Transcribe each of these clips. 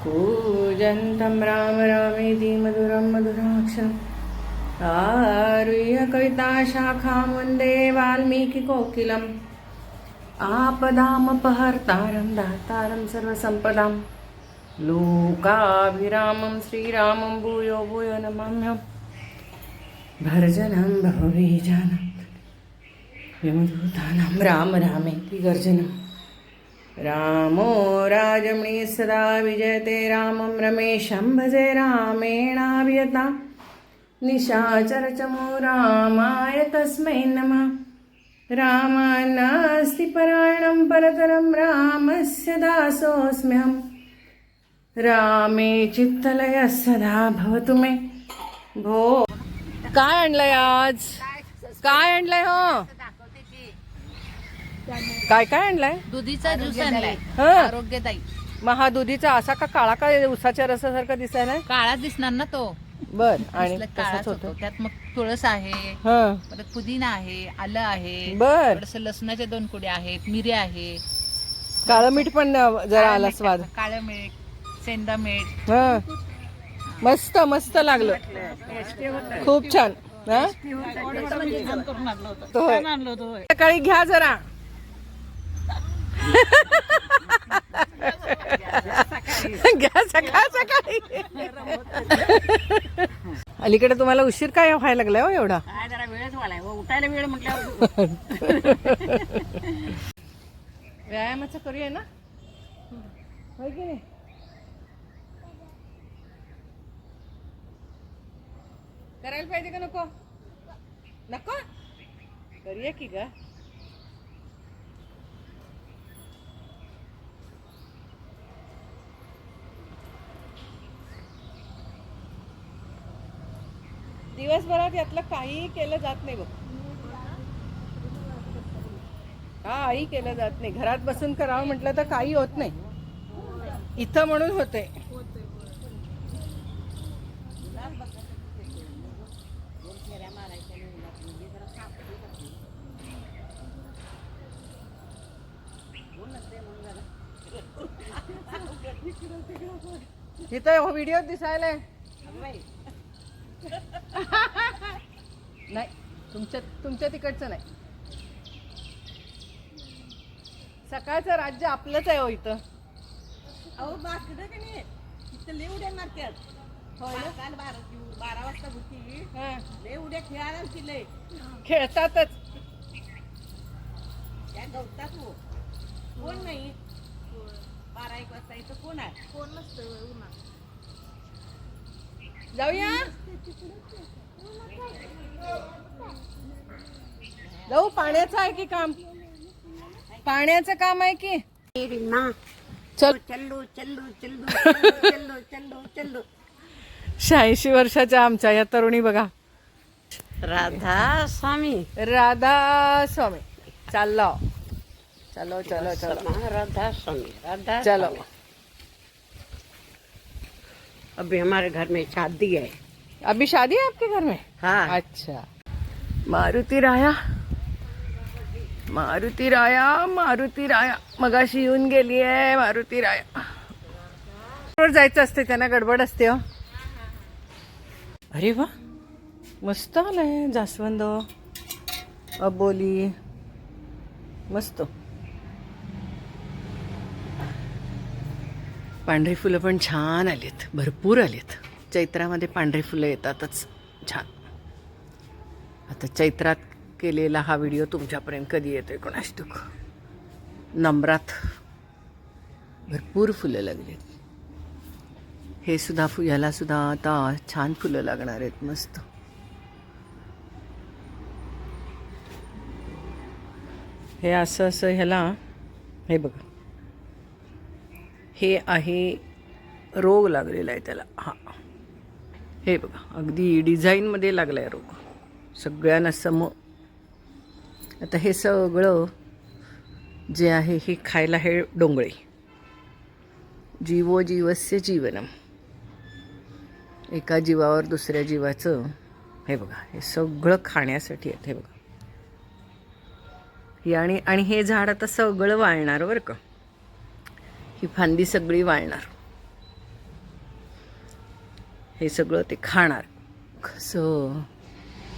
कूजन्तं राम रामेति मधुरं मधुराक्षरम् आरुह्य कविताशाखां वन्दे वाल्मीकिकोकिलम् आपदामपहर्तारं दातारं सर्वसम्पदां लोकाभिरामं श्रीरामं भूयो भूयो नमाम्यहम् भर्जनं बहुबीजानं यमदूतानां राम रामेति गर्जनं रामो राजमणि सदा विजयते रामं रमेशं भजे रामेणाभियतां निशाचरचमो रामाय तस्मै नमः रामानास्ति परायणं परतरं रामस्य दासोऽस्म्यहं रामे चित्तलयः सदा भवतु मे भो. काय आणलंय आज? काय आणलंय? हो काय काय आणलंय? दुधीचा ज्यूस आणलाय आरोग्यदायी. मग हा दुधीचा असा का काळा का उसाच्या रसासारखा दिसायला? काळा दिसणार ना तो. बर. आणि काळाच होतो. त्यात मग तुळस आहे, परत पुदिना आहे, आलं आहे, बर. थोडस लसणाच्या 2 कुड्या आहेत, मिऱ्या आहे, काळं मीठ पण जरा आला स्वाद. काळं मीठ, सेंदा मीठ. मस्त मस्त लागलं, खूप छान. सकाळी घ्या जरा. घ्या सकाळ सकाळी. अलीकडे तुम्हाला उशीर काय व्हायला लागलाय हो एवढा? जरा वेळच व्हायला उठायला वेळ म्हटल्यावर. व्यायामाचं करूया ना, होय की नाही? करायला पाहिजे का नको? नको करूया की ग. दिवसभरात यातलं काही केलं जात नाही बघ. काही केलं जात नाही. घरात बसून करावं म्हटलं तर काही होत नाही. इथं म्हणून होते. इथं व्हिडिओ दिसायला नाही. तुमच्या तिकडचं नाही. सकाळचं राज्य आपलंच आहे हो इथं. अहो माकडं का नाही इथं लय उड्या मारतात. होय ना, काल 12 वाजता होती. लय उड्या खेळायला लय खेळतातच. त्या गवतात हो, कोण नाही. 12-1 वाजता इथं कोण आहे? कोण नसतं. जाऊया, जाऊ. पाण्याचं आहे की काम? पाण्याचं काम आहे की? चल. चल्लू चल्लू चल्लू चल्लू चल्लू चल्लू. 86 वर्षाच्या आमच्या या तरुणी बघा. राधा स्वामी. राधा स्वामी. चलो चलो चलो चलो. राधा स्वामी. राधा चलो. अभी हमारे घर में शादी है. अभी शादी है आपके घर में? हाँ. अच्छा. मारुती राया, मारुती राया, मारुती राया मगाशी येऊन गेली आहे. मारुती राया वर जायचं असते, त्यांना गडबड असते हो. अरे वा, मस्त आलंय जास्वंद, अबोली, मस्त. पांढरी फुलं पण छान आलीत, भरपूर आलीत. चैत्रामध्ये पांढरी फुलं येतातच छान. आता चैत्रात केलेला हा व्हिडिओ तुमच्यापर्यंत कधी येतोय कोणास ठाऊक. नम्रात भरपूर फुलं लागलीत. हे सुद्धा याला सुद्धा आता छान फुलं लागणार आहेत, मस्त. हे असं असं ह्याला, हे बघा, हे आहे रोग लागलेला आहे त्याला. हा, हे बघा, अगदी डिझाईनमध्ये लागला आहे रोग सगळ्यांना सम. आता हे सगळं जे आहे हे खायला हे डोंगळे. जीवो जीवस्य जीवनम. एका जीवावर दुसऱ्या जीवाचं, हे बघा, हे सगळं खाण्यासाठी आहेत. हे बघा, ही आणि हे झाड आता सगळं वाळणार बरं का. ही फांदी सगळी वाळणार. हे सगळं ते खाणार. कसं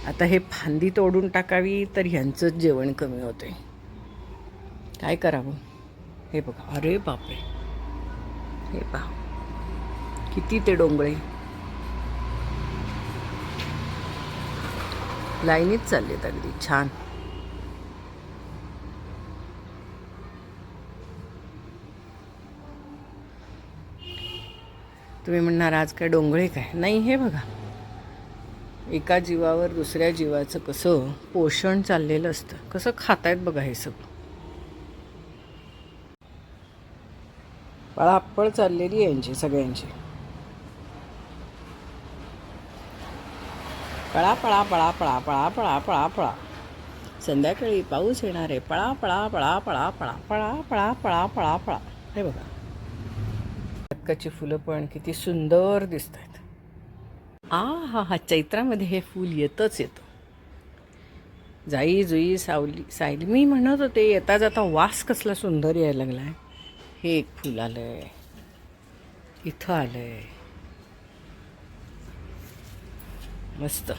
आता हे फांदी तोडून टाकावी तर ह्यांचंच जेवण कमी होते. काय करावं? हे बघा, अरे बापरे, हे पहा किती ते डोंगळे लाईनीत चाललेत, अगदी छान. तुम्ही म्हणणार आज काय डोंगळे काय? नाही, हे बघा एका जीवावर दुसऱ्या जीवाचं कसं पोषण चाललेलं असतं, कसं खातायत बघा हे सगळं. पळापळ चाललेली आहे यांची सगळ्यांची. पळा पळा पळा पळा पळा पळा पळा पळा. संध्याकाळी पाऊस येणार आहे. पळा पळा पळा पळा पळा पळा पळा पळा पळा पळा. हे बघा अक्काची फुलं पण किती सुंदर दिसत आहेत. हा हा, चैत्रामध्ये हे फूल येतच येतं. जाई जुई सावली सायली. मी म्हणत होते येता जाता वास कसला सुंदर यायला लागलाय. हे एक फूल आलंय, इथं आलंय, मस्त.